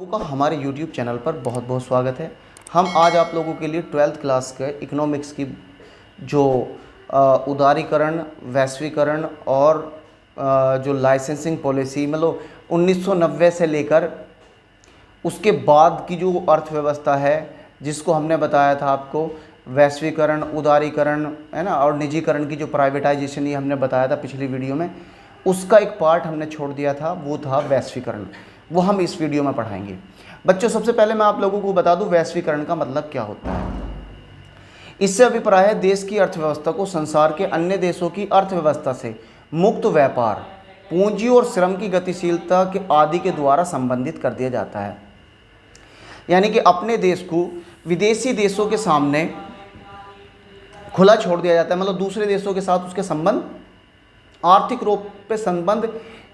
लोगों का हमारे YouTube चैनल पर बहुत बहुत स्वागत है। हम आज आप लोगों के लिए 12th क्लास के इकोनॉमिक्स की जो उदारीकरण, वैश्वीकरण और जो लाइसेंसिंग पॉलिसी मतलब 1990 से लेकर उसके बाद की जो अर्थव्यवस्था है, जिसको हमने बताया था आपको वैश्वीकरण, उदारीकरण है ना, और निजीकरण की जो प्राइवेटाइजेशन ये हमने बताया था पिछली वीडियो में, उसका एक पार्ट हमने छोड़ दिया था, वो था वैश्वीकरण। वो हम इस वीडियो में पढ़ाएंगे। बच्चों, सबसे पहले मैं आप लोगों को बता दूं वैश्वीकरण का मतलब क्या होता है। इससे अभिप्राय है देश की अर्थव्यवस्था को संसार के अन्य देशों की अर्थव्यवस्था से मुक्त व्यापार, पूंजी और श्रम की गतिशीलता के आदि के द्वारा संबंधित कर दिया जाता है। यानी कि अपने देश को विदेशी देशों के सामने खुला छोड़ दिया जाता है, मतलब दूसरे देशों के साथ उसके संबंध, आर्थिक रूप पे संबंध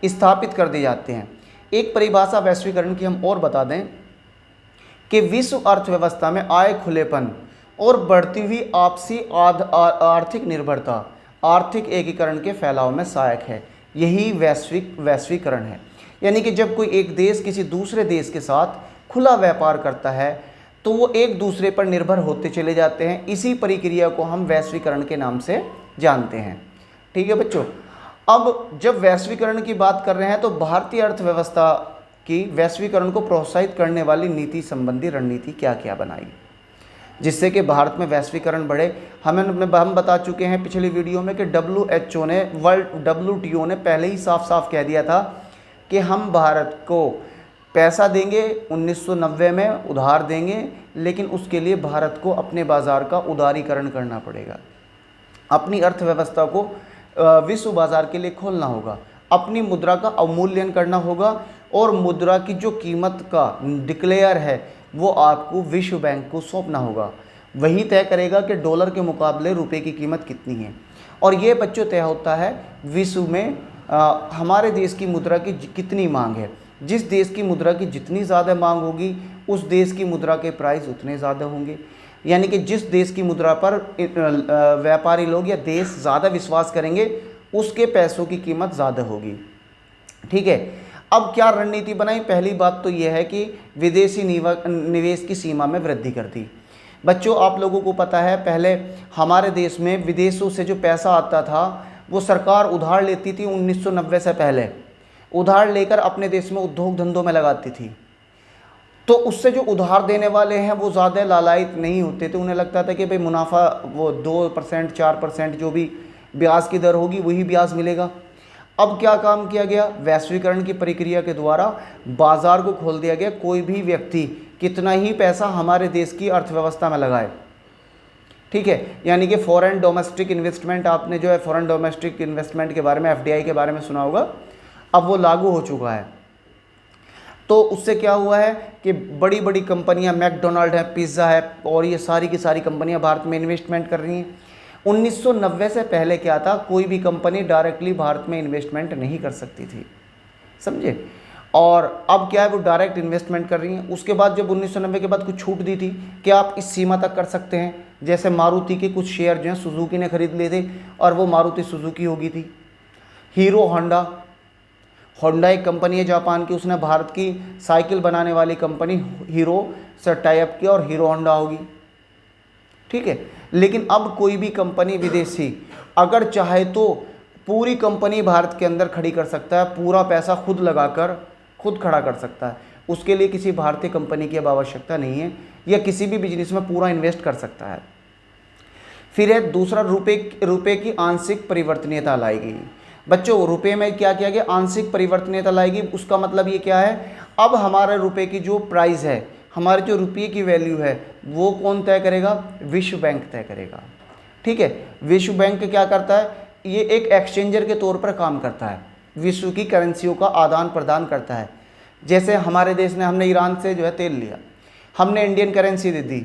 स्थापित कर दिए जाते हैं। एक परिभाषा वैश्वीकरण की हम और बता दें कि विश्व अर्थव्यवस्था में आय खुलेपन और बढ़ती हुई आपसी आर्थिक निर्भरता आर्थिक एकीकरण के फैलाव में सहायक है। यही वैश्वीकरण है। यानी कि जब कोई एक देश किसी दूसरे देश के साथ खुला व्यापार करता है तो वो एक दूसरे पर निर्भर होते चले जाते हैं। इसी प्रक्रिया को हम वैश्वीकरण के नाम से जानते हैं। ठीक है बच्चों, अब जब वैश्वीकरण की बात कर रहे हैं तो भारतीय अर्थव्यवस्था की वैश्वीकरण को प्रोत्साहित करने वाली नीति संबंधी रणनीति क्या क्या बनाई जिससे कि भारत में वैश्वीकरण बढ़े। हम बता चुके हैं पिछली वीडियो में कि WTO ने पहले ही साफ साफ कह दिया था कि हम भारत को पैसा देंगे 1990 में, उधार देंगे, लेकिन उसके लिए भारत को अपने बाज़ार का उदारीकरण करना पड़ेगा। अपनी अर्थव्यवस्था को विश्व बाज़ार के लिए खोलना होगा, अपनी मुद्रा का अवमूल्यन करना होगा और मुद्रा की जो कीमत का डिक्लेयर है वो आपको विश्व बैंक को सौंपना होगा। वही तय करेगा कि डॉलर के मुकाबले रुपए की कीमत कितनी है। और ये बच्चों तय होता है विश्व में हमारे देश की मुद्रा की कितनी मांग है। जिस देश की मुद्रा की जितनी ज़्यादा मांग होगी उस देश की मुद्रा के प्राइस उतने ज़्यादा होंगे। यानी कि जिस देश की मुद्रा पर व्यापारी लोग या देश ज़्यादा विश्वास करेंगे उसके पैसों की कीमत ज़्यादा होगी। ठीक है, अब क्या रणनीति बनाई? पहली बात तो यह है कि विदेशी निवेश की सीमा में वृद्धि कर दी। बच्चों, आप लोगों को पता है पहले हमारे देश में विदेशों से जो पैसा आता था वो सरकार उधार लेती थी। 1990 से पहले उधार लेकर अपने देश में उद्योग धंधों में लगाती थी। तो उससे जो उधार देने वाले हैं वो ज़्यादा लालायित नहीं होते थे। उन्हें लगता था कि भाई मुनाफा वो 2% 4% जो भी ब्याज की दर होगी वही ब्याज मिलेगा। अब क्या काम किया गया? वैश्वीकरण की प्रक्रिया के द्वारा बाजार को खोल दिया गया। कोई भी व्यक्ति कितना ही पैसा हमारे देश की अर्थव्यवस्था में लगाए, ठीक है, यानी कि फॉरेन डोमेस्टिक इन्वेस्टमेंट, आपने जो है फॉरेन डोमेस्टिक इन्वेस्टमेंट के बारे में, FDI के बारे में सुना होगा, अब वो लागू हो चुका है। तो उससे क्या हुआ है कि बड़ी बड़ी कंपनियां, मैकडोनाल्ड है, पिज़्ज़ा है और ये सारी की सारी कंपनियां भारत में इन्वेस्टमेंट कर रही हैं। 1990 से पहले क्या था, कोई भी कंपनी डायरेक्टली भारत में इन्वेस्टमेंट नहीं कर सकती थी, समझे। और अब क्या है, वो डायरेक्ट इन्वेस्टमेंट कर रही हैं। उसके बाद जब 1990 के बाद कुछ छूट दी थी कि आप इस सीमा तक कर सकते हैं। जैसे मारुति के कुछ शेयर जो हैं सुजुकी ने खरीद लिए थे और वो मारुति सुजुकी हो गई थी। हीरो होंडा एक कंपनी है जापान की, उसने भारत की साइकिल बनाने वाली कंपनी हीरो से टाई अप किया और हीरो होंडा होगी, ठीक है। लेकिन अब कोई भी कंपनी विदेशी अगर चाहे तो पूरी कंपनी भारत के अंदर खड़ी कर सकता है, पूरा पैसा खुद लगाकर खुद खड़ा कर सकता है। उसके लिए किसी भारतीय कंपनी की अब आवश्यकता नहीं है, या किसी भी बिजनेस में पूरा इन्वेस्ट कर सकता है। फिर है दूसरा, रुपए की आंशिक परिवर्तनीयता लाई गई। बच्चों, रुपए में क्या किया गया? आंशिक परिवर्तनीयता लाएगी। उसका मतलब ये क्या है, अब हमारे रुपए की जो प्राइस है, हमारे जो रुपये की वैल्यू है, वो कौन तय करेगा? विश्व बैंक तय करेगा, ठीक है। विश्व बैंक क्या करता है? ये एक एक्सचेंजर के तौर पर काम करता है, विश्व की करेंसियों का आदान प्रदान करता है। जैसे हमारे देश ने, हमने ईरान से जो है तेल लिया, हमने इंडियन करेंसी दे दी,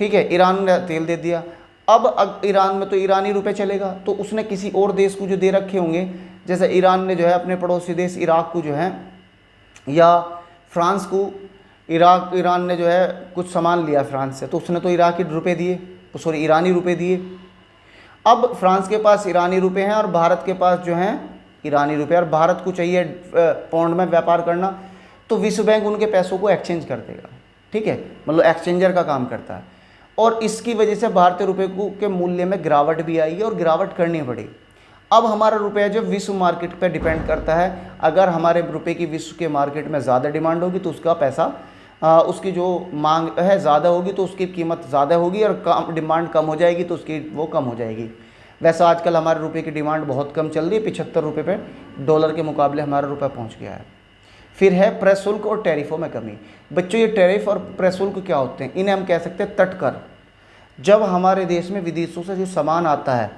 ठीक है, ईरान ने तेल दे दिया। अब ईरान में तो ईरानी रुपए चलेगा, तो उसने किसी और देश को जो दे रखे होंगे, जैसे ईरान ने जो है अपने पड़ोसी देश इराक को जो है, या फ्रांस को, ईरान ने जो है कुछ सामान लिया फ्रांस से, तो उसने तो इराकी रुपए दिए, सॉरी ईरानी रुपए दिए। अब फ्रांस के पास ईरानी रुपए हैं और भारत के पास जो हैं ईरानी रुपए, और भारत को चाहिए पाउंड में व्यापार करना, तो विश्व बैंक उनके पैसों को एक्सचेंज कर देगा, ठीक है, मतलब एक्सचेंजर का काम करता है। और इसकी वजह से भारतीय रुपये के मूल्य में गिरावट भी आई है और गिरावट करनी पड़ी। अब हमारा रुपया जो विश्व मार्केट पे डिपेंड करता है, अगर हमारे रुपये की विश्व के मार्केट में ज़्यादा डिमांड होगी तो उसका पैसा उसकी जो मांग है ज़्यादा होगी तो उसकी कीमत ज़्यादा होगी, और कम डिमांड कम हो जाएगी तो उसकी वो कम हो जाएगी। वैसे आजकल हमारे रुपये की डिमांड बहुत कम चल रही है, 75 रुपये पे डॉलर के मुकाबले हमारा रुपया पहुँच गया है। फिर है प्रशुल्क और टैरिफों में कमी। बच्चों ये टैरिफ और प्रशुल्क क्या होते हैं? इन्हें हम कह सकते हैं तटकर। जब हमारे देश में विदेशों से जो सामान आता है,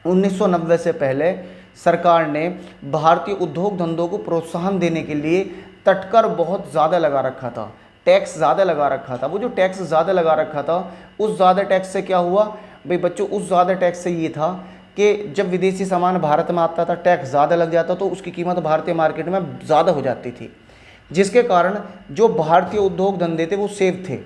1990 से पहले सरकार ने भारतीय उद्योग धंधों को प्रोत्साहन देने के लिए तटकर बहुत ज़्यादा लगा रखा था, टैक्स ज़्यादा लगा रखा था। वो जो टैक्स ज़्यादा लगा रखा था, उस ज़्यादा टैक्स से क्या हुआ भाई बच्चों? उस ज़्यादा टैक्स से ये था कि जब विदेशी सामान भारत में आता था, टैक्स ज़्यादा लग जाता तो उसकी कीमत भारतीय मार्केट में ज़्यादा हो जाती थी, जिसके कारण जो भारतीय उद्योग धंधे थे वो सेफ थे,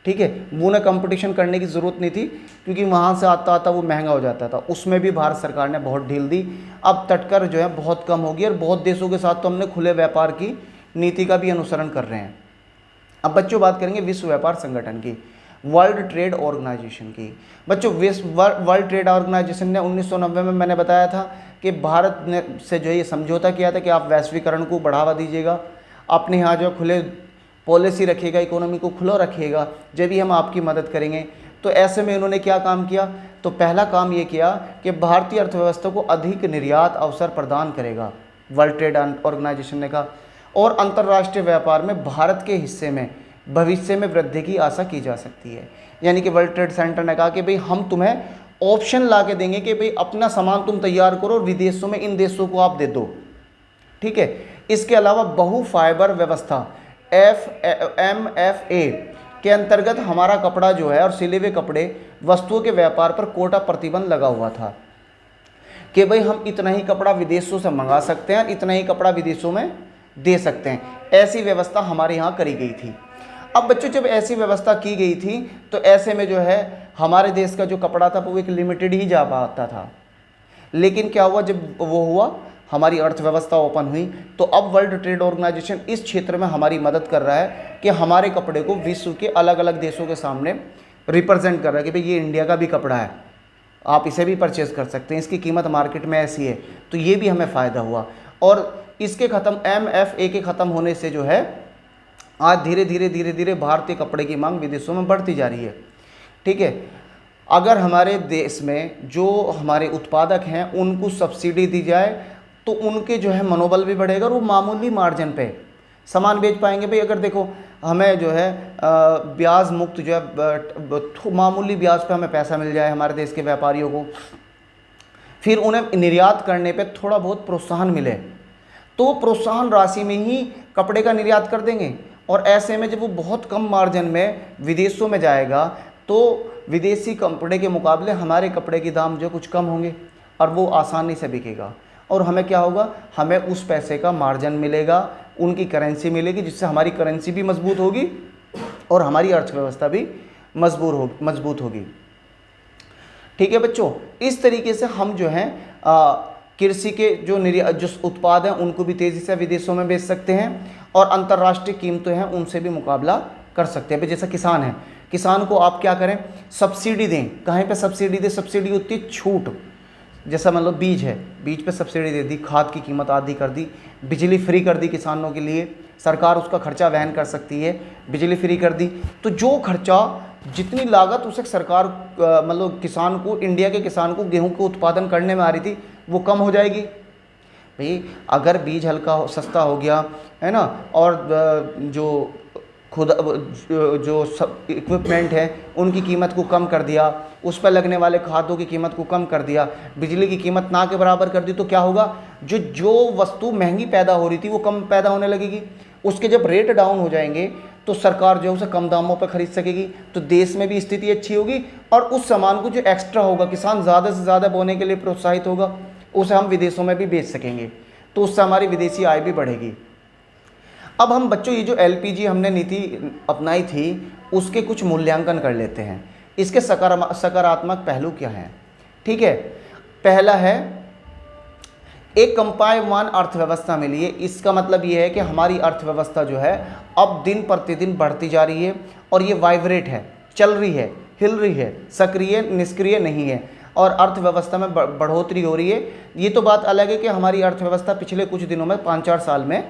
ठीक है, वो उन्हें कंपटीशन करने की ज़रूरत नहीं थी, क्योंकि वहाँ से आता वो महंगा हो जाता था। उसमें भी भारत सरकार ने बहुत ढील दी। अब तटकर जो है बहुत कम होगी, और बहुत देशों के साथ तो हमने खुले व्यापार की नीति का भी अनुसरण कर रहे हैं। अब बच्चों बात करेंगे विश्व व्यापार संगठन की, वर्ल्ड ट्रेड ऑर्गेनाइजेशन की। बच्चों वर्ल्ड ट्रेड ऑर्गेनाइजेशन ने 1990 में मैंने बताया था कि भारत ने से जो ये समझौता किया था कि आप वैश्वीकरण को बढ़ावा दीजिएगा, अपने यहाँ जो खुले पॉलिसी रखिएगा, इकोनॉमी को खुला रखिएगा, जब भी हम आपकी मदद करेंगे। तो ऐसे में इन्होंने क्या काम किया? तो पहला काम ये किया कि भारतीय अर्थव्यवस्था को अधिक निर्यात अवसर प्रदान करेगा, वर्ल्ड ट्रेड ऑर्गेनाइजेशन ने कहा, और अंतर्राष्ट्रीय व्यापार में भारत के हिस्से में भविष्य में वृद्धि की आशा की जा सकती है। यानी कि वर्ल्ड ट्रेड सेंटर ने कहा कि भाई हम तुम्हें ऑप्शन ला के देंगे कि भाई अपना सामान तुम तैयार करो और विदेशों में इन देशों को आप दे दो, ठीक है। इसके अलावा बहु फाइबर व्यवस्था MFA के अंतर्गत हमारा कपड़ा जो है और सिले हुए कपड़े वस्तुओं के व्यापार पर कोटा प्रतिबंध लगा हुआ था कि भाई हम इतना ही कपड़ा विदेशों से मंगा सकते हैं, इतना ही कपड़ा विदेशों में दे सकते हैं। ऐसी व्यवस्था हमारे यहाँ करी गई थी। अब बच्चों जब ऐसी व्यवस्था की गई थी तो ऐसे में जो है हमारे देश का जो कपड़ा था वो एक लिमिटेड ही जा पाता था। लेकिन क्या हुआ, जब वो हुआ हमारी अर्थव्यवस्था ओपन हुई, तो अब वर्ल्ड ट्रेड ऑर्गेनाइजेशन इस क्षेत्र में हमारी मदद कर रहा है कि हमारे कपड़े को विश्व के अलग अलग देशों के सामने रिप्रेजेंट कर रहा है कि भाई ये इंडिया का भी कपड़ा है, आप इसे भी परचेज़ कर सकते हैं, इसकी कीमत मार्केट में ऐसी है। तो ये भी हमें फ़ायदा हुआ। और इसके ख़त्म MFA के ख़त्म होने से जो है आज धीरे धीरे भारतीय कपड़े की मांग विदेशों में बढ़ती जा रही है, ठीक है। अगर हमारे देश में जो हमारे उत्पादक हैं उनको सब्सिडी दी जाए तो उनके जो है मनोबल भी बढ़ेगा और वो मामूली मार्जिन पे सामान बेच पाएंगे। भाई अगर देखो हमें जो है ब्याज मुक्त जो है मामूली ब्याज पे हमें पैसा मिल जाए हमारे देश के व्यापारियों को, फिर उन्हें निर्यात करने पे थोड़ा बहुत प्रोत्साहन मिले, तो प्रोत्साहन राशि में ही कपड़े का निर्यात कर देंगे। और ऐसे में जब वो बहुत कम मार्जिन में विदेशों में जाएगा तो विदेशी कपड़े के मुकाबले हमारे कपड़े के दाम जो कुछ कम होंगे और वो आसानी से बिकेगा। और हमें क्या होगा, हमें उस पैसे का मार्जिन मिलेगा, उनकी करेंसी मिलेगी, जिससे हमारी करेंसी भी मजबूत होगी और हमारी अर्थव्यवस्था भी मजबूत होगी, ठीक है बच्चों। इस तरीके से हम जो हैं कृषि के जो उत्पाद हैं उनको भी तेज़ी से विदेशों में बेच सकते हैं और अंतर्राष्ट्रीय कीमतें हैं उनसे भी मुकाबला कर सकते हैं। जैसा किसान है, किसान को आप क्या करें, सब्सिडी दें। कहाँ पे सब्सिडी दें? सब्सिडी होती है छूट। जैसा मतलब बीज है, बीज पे सब्सिडी दे दी, खाद की कीमत आधी कर दी, बिजली फ्री कर दी किसानों के लिए, सरकार उसका खर्चा वहन कर सकती है, बिजली फ्री कर दी। तो जो खर्चा जितनी लागत उसे सरकार मतलब किसान को, इंडिया के किसान को गेहूं को उत्पादन करने में आ रही थी वो कम हो जाएगी। भाई अगर बीज हल्का सस्ता हो गया है ना, और जो खुद जो सब इक्विपमेंट है उनकी कीमत को कम कर दिया, उस पर लगने वाले खादों की कीमत को कम कर दिया, बिजली की कीमत ना के बराबर कर दी, तो क्या होगा, जो वस्तु महंगी पैदा हो रही थी वो कम पैदा होने लगेगी। उसके जब रेट डाउन हो जाएंगे तो सरकार जो है उसे कम दामों पर खरीद सकेगी, तो देश में भी स्थिति अच्छी होगी और उस सामान को जो एक्स्ट्रा होगा, किसान ज़्यादा से ज़्यादा बोने के लिए प्रोत्साहित होगा, उसे हम विदेशों में भी बेच सकेंगे, तो उससे हमारी विदेशी आय भी बढ़ेगी। अब हम बच्चों ये जो LPG हमने नीति अपनाई थी उसके कुछ मूल्यांकन कर लेते हैं। इसके सकारात्मक पहलू क्या हैं, ठीक है। पहला है एक कंपायमान अर्थव्यवस्था मिली है। इसका मतलब ये है कि हमारी अर्थव्यवस्था जो है अब दिन प्रतिदिन बढ़ती जा रही है और ये वाइब्रेट है, चल रही है, हिल रही है, सक्रिय निष्क्रिय नहीं है, और अर्थव्यवस्था में बढ़ोतरी हो रही है। ये तो बात अलग है कि हमारी अर्थव्यवस्था पिछले कुछ दिनों में 5-4 साल में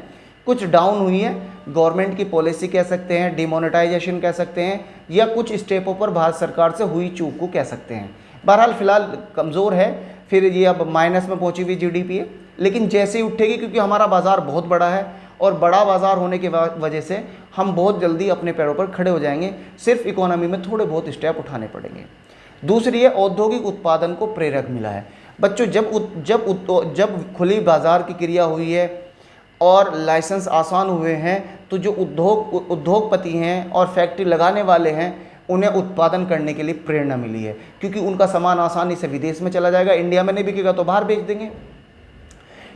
कुछ डाउन हुई है। गवर्नमेंट की पॉलिसी कह सकते हैं, डिमोनेटाइजेशन कह सकते हैं, या कुछ स्टेपों पर भारत सरकार से हुई चूक को कह सकते हैं। बहरहाल फ़िलहाल कमज़ोर है, फिर ये अब माइनस में पहुंची हुई जीडीपी है, लेकिन जैसे ही उठेगी, क्योंकि हमारा बाज़ार बहुत बड़ा है और बड़ा बाज़ार होने की वजह से हम बहुत जल्दी अपने पैरों पर खड़े हो जाएंगे। सिर्फ इकोनॉमी में थोड़े बहुत स्टेप उठाने पड़ेंगे। दूसरी है औद्योगिक उत्पादन को प्रेरक मिला है। बच्चों, जब खुली बाज़ार की क्रिया हुई है और लाइसेंस आसान हुए हैं, तो जो उद्योगपति हैं और फैक्ट्री लगाने वाले हैं, उन्हें उत्पादन करने के लिए प्रेरणा मिली है, क्योंकि उनका सामान आसानी से विदेश में चला जाएगा, इंडिया में नहीं बिकेगा तो बाहर बेच देंगे।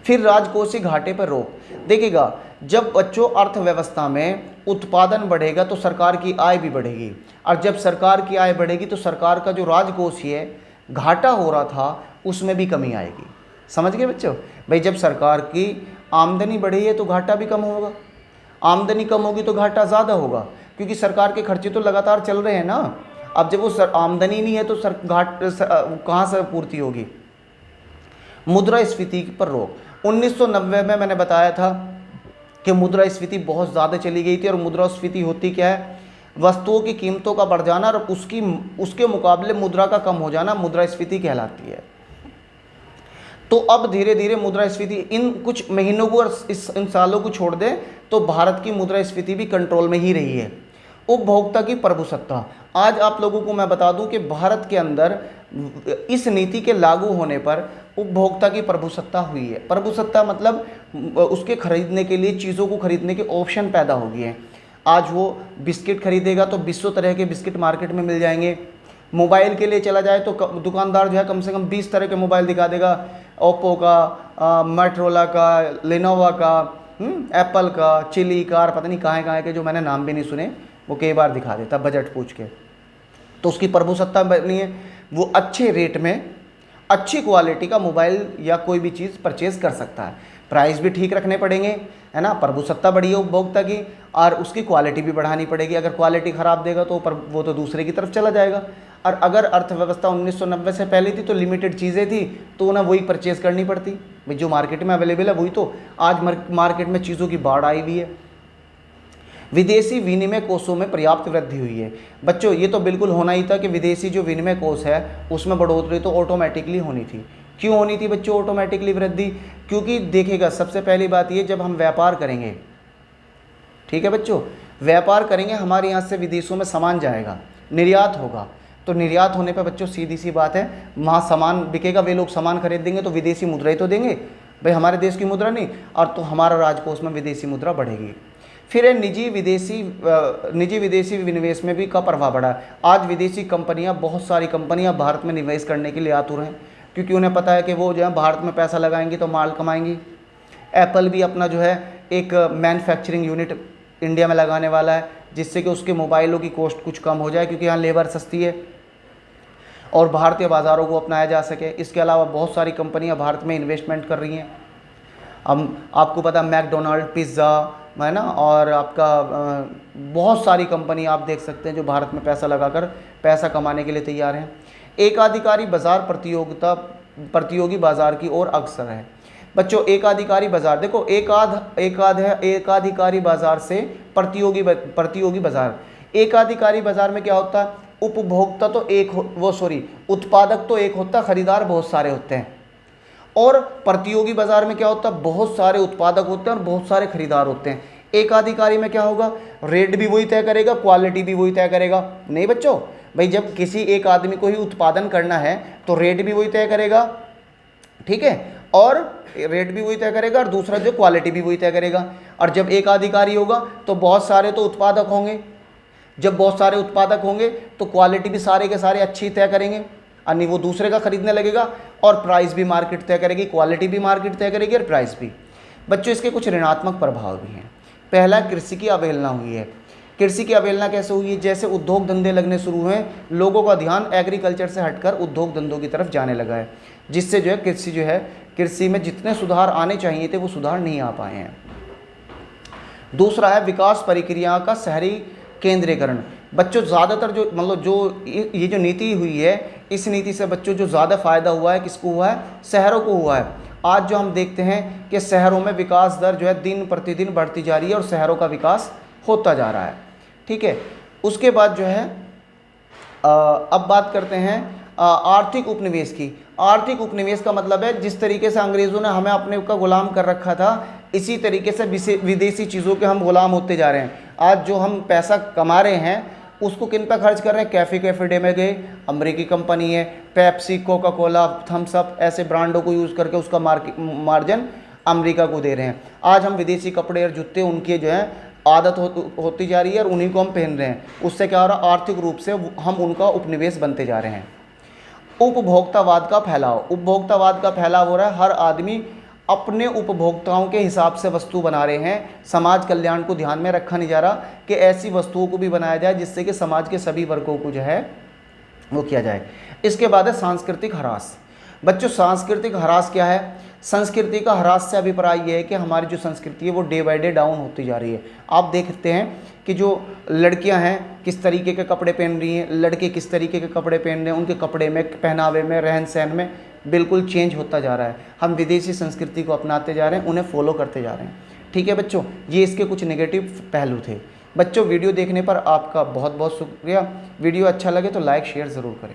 फिर राजकोषीय घाटे पर रोक। देखिएगा, जब बच्चों अर्थव्यवस्था में उत्पादन बढ़ेगा तो सरकार की आय भी बढ़ेगी, और जब सरकार की आय बढ़ेगी तो सरकार का जो राजकोषीय घाटा हो रहा था उसमें भी कमी आएगी। समझ गए बच्चों? भाई, जब सरकार की आमदनी बढ़ी है तो घाटा भी कम होगा, आमदनी कम होगी तो घाटा ज़्यादा होगा, क्योंकि सरकार के खर्चे तो लगातार चल रहे हैं ना। अब जब वो आमदनी नहीं है तो कहाँ से पूर्ति होगी? मुद्रास्फीति पर रोक। 1990 में मैंने बताया था कि मुद्रास्फीति बहुत ज़्यादा चली गई थी, और मुद्रास्फीति होती क्या है? वस्तुओं की कीमतों का बढ़ जाना और उसके मुकाबले मुद्रा का कम हो जाना मुद्रास्फीति कहलाती है। तो अब धीरे धीरे मुद्रास्फीति इन कुछ महीनों को और इन सालों को छोड़ दें तो भारत की मुद्रास्फीति भी कंट्रोल में ही रही है। उपभोक्ता की प्रभुसत्ता। आज आप लोगों को मैं बता दूं कि भारत के अंदर इस नीति के लागू होने पर उपभोक्ता की प्रभुसत्ता हुई है। प्रभुसत्ता मतलब उसके खरीदने के लिए, चीज़ों को खरीदने के ऑप्शन पैदा हो गए हैं। आज वो बिस्किट खरीदेगा तो 200 तरह के बिस्किट मार्केट में मिल जाएंगे। मोबाइल के लिए चला जाए तो दुकानदार जो है कम से कम 20 तरह के मोबाइल दिखा देगा, ओप्पो का, मोटोरोला का, लेनोवा का, एप्पल का, चिली का, पता नहीं कहाँ के जो मैंने नाम भी नहीं सुने, वो कई बार दिखा देता बजट पूछ के। तो उसकी प्रभुसत्ता बनी है, वो अच्छे रेट में अच्छी क्वालिटी का मोबाइल या कोई भी चीज़ परचेज कर सकता है। प्राइस भी ठीक रखने पड़ेंगे, है ना। प्रभुसत्ता बढ़ी है उपभोक्ता की, और उसकी क्वालिटी भी बढ़ानी पड़ेगी। अगर क्वालिटी ख़राब देगा तो वो तो दूसरे की तरफ चला जाएगा। और अगर अर्थव्यवस्था 1990 से पहले थी तो लिमिटेड चीज़ें थी, तो उन्हें वही परचेज करनी पड़ती। भाई, जो मार्केट में अवेलेबल है वही तो। आज मार्केट में चीज़ों की बाढ़ आई हुई है। विदेशी विनिमय कोषों में पर्याप्त वृद्धि हुई है। बच्चों, ये तो बिल्कुल होना ही था कि विदेशी जो विनिमय कोष है उसमें बढ़ोतरी तो ऑटोमेटिकली होनी थी। क्यों होनी थी बच्चों ऑटोमेटिकली वृद्धि? क्योंकि देखिएगा, सबसे पहली बात ये, जब हम व्यापार करेंगे, ठीक है बच्चों, व्यापार करेंगे, हमारे यहाँ से विदेशों में सामान जाएगा, निर्यात होगा, तो निर्यात होने पर बच्चों सीधी सी बात है, वहाँ सामान बिकेगा, वे लोग सामान खरीदेंगे तो विदेशी मुद्रा ही तो देंगे। भाई, हमारे देश की मुद्रा नहीं, और तो हमारा राजकोष में विदेशी मुद्रा बढ़ेगी। फिर है निजी विदेशी विनिवेश में भी का प्रभाव बढ़ा है। आज विदेशी कंपनियां, बहुत सारी कंपनियां भारत में निवेश करने के लिए आतुर हैं, क्योंकि उन्हें पता है कि वो जो है भारत में पैसा लगाएंगी तो माल कमाएंगी। एप्पल भी अपना जो है एक मैन्युफैक्चरिंग यूनिट इंडिया में लगाने वाला है, जिससे कि उसके मोबाइलों की कॉस्ट कुछ कम हो जाए, क्योंकि यहाँ लेबर सस्ती है और भारतीय बाज़ारों को अपनाया जा सके। इसके अलावा बहुत सारी कंपनियाँ भारत में इन्वेस्टमेंट कर रही हैं। अब आपको पता, मैकडोनाल्ड, पिज़्ज़ा, है ना, और आपका बहुत सारी कंपनी आप देख सकते हैं जो भारत में पैसा लगाकर पैसा कमाने के लिए तैयार हैं। एकाधिकारी बाजार प्रतियोगी बाजार की ओर अग्रसर है। बच्चों, एकाधिकारी बाजार, देखो, एकाधिकारी बाजार से प्रतियोगी बाजार। एकाधिकारी बाजार में क्या होता है? उपभोक्ता तो उत्पादक तो एक होता है, खरीदार बहुत सारे होते हैं। और प्रतियोगी बाजार में क्या होता है? बहुत सारे उत्पादक होते हैं और बहुत सारे खरीदार होते हैं। एकाधिकारी में क्या होगा? रेट भी वही तय करेगा, क्वालिटी भी वही तय करेगा। नहीं बच्चों, भाई, जब किसी एक आदमी को ही उत्पादन करना है तो रेट भी वही तय करेगा, ठीक है, और रेट भी वही तय करेगा, और दूसरा जो क्वालिटी भी वही तय करेगा। और जब एकाधिकारी होगा तो बहुत सारे तो उत्पादक होंगे। जब बहुत सारे उत्पादक होंगे तो क्वालिटी भी सारे के सारे अच्छी तय करेंगे, यानी वो दूसरे का खरीदने लगेगा, और प्राइस भी मार्केट तय करेगी, क्वालिटी भी मार्केट तय करेगी, और प्राइस भी। बच्चों, इसके कुछ ऋणात्मक प्रभाव भी हैं। पहला, कृषि की अवहेलना हुई है। कृषि की अवहेलना कैसे हुई है? जैसे उद्योग धंधे लगने शुरू हुए, लोगों का ध्यान एग्रीकल्चर से हटकर उद्योग धंधों की तरफ जाने लगा है, जिससे जो है कृषि में जितने सुधार आने चाहिए थे वो सुधार नहीं आ पाए हैं। दूसरा है विकास प्रक्रिया का शहरी केंद्रीकरण। बच्चों ज़्यादातर जो मतलब जो ये जो नीति हुई है, इस नीति से बच्चों जो ज़्यादा फ़ायदा हुआ है किसको हुआ है? शहरों को हुआ है। आज जो हम देखते हैं कि शहरों में विकास दर जो है दिन प्रतिदिन बढ़ती जा रही है और शहरों का विकास होता जा रहा है। ठीक है, उसके बाद जो है अब बात करते हैं आर्थिक उपनिवेश की। आर्थिक उपनिवेश का मतलब है जिस तरीके से अंग्रेज़ों ने हमें अपने का गुलाम कर रखा था, इसी तरीके से विदेशी चीज़ों के हम गुलाम होते जा रहे हैं। आज जो हम पैसा कमा रहे हैं उसको किन पर खर्च कर रहे हैं? कैफ़े डे में गए, अमेरिकी कंपनी है, Pepsi, Coca Cola, Thums Up, ऐसे ब्रांडों को यूज़ करके उसका मार्जिन अमेरिका को दे रहे हैं। आज हम विदेशी कपड़े और जूते उनके जो है आदत होती जा रही है और उन्हीं को हम पहन रहे हैं। उससे क्या हो रहा है? आर्थिक रूप से हम उनका उपनिवेश बनते जा रहे हैं। उपभोक्तावाद का फैलाव। उपभोक्तावाद का फैलाव हो रहा है, हर आदमी अपने उपभोक्ताओं के हिसाब से वस्तु बना रहे हैं। समाज कल्याण को ध्यान में रखा नहीं जा रहा कि ऐसी वस्तुओं को भी बनाया जाए जिससे कि समाज के सभी वर्गों को जो है वो किया जाए। इसके बाद है सांस्कृतिक ह्रास। बच्चों, सांस्कृतिक ह्रास क्या है? संस्कृति का ह्रास से अभिप्राय ये है कि हमारी जो संस्कृति है वो डे बाय डे डाउन होती जा रही है। आप देखते हैं कि जो लड़कियां हैं किस तरीके के कपड़े पहन रही हैं, लड़के किस तरीके के कपड़े पहन रहे हैं, उनके कपड़े में, पहनावे में, रहन सहन में बिल्कुल चेंज होता जा रहा है। हम विदेशी संस्कृति को अपनाते जा रहे हैं, उन्हें फॉलो करते जा रहे हैं। ठीक है बच्चों, ये इसके कुछ नेगेटिव पहलू थे। बच्चों, वीडियो देखने पर आपका बहुत बहुत शुक्रिया। वीडियो अच्छा लगे तो लाइक शेयर ज़रूर करें।